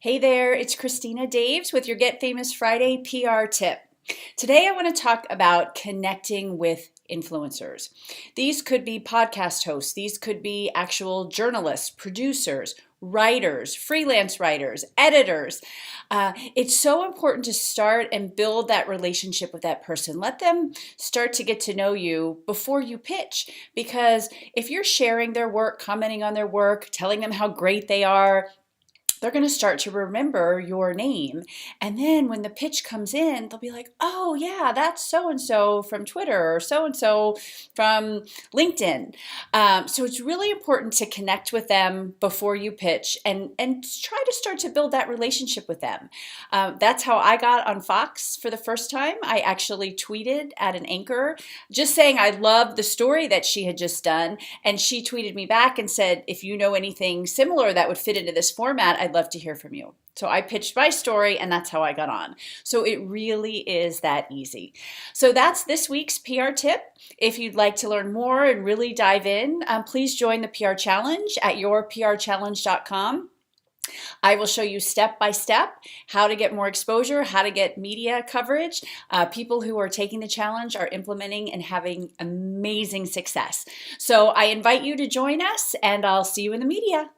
Hey there, it's Christina Daves with your Get Famous Friday PR tip. Today I want to talk about connecting with influencers. These could be podcast hosts, these could be actual journalists, producers, writers, freelance writers, editors. It's so important to start and build that relationship with that person. Let them start to get to know you before you pitch, because if you're sharing their work, commenting on their work, telling them how great they are, they're going to start to remember your name. And then when the pitch comes in, they'll be like, oh, yeah, that's so and so from Twitter or so and so from LinkedIn. So it's really important to connect with them before you pitch and try to start to build that relationship with them. That's how I got on Fox for the first time. I actually tweeted at an anchor just saying I loved the story that she had just done. And she tweeted me back and said, if you know anything similar that would fit into this format, I'd love to hear from you. So I pitched my story and that's how I got on. So it really is that easy. So that's this week's PR tip. If you'd like to learn more and really dive in, please join the PR Challenge at yourprchallenge.com. I will show you step by step how to get more exposure, how to get media coverage. People who are taking the challenge are implementing and having amazing success. So I invite you to join us and I'll see you in the media.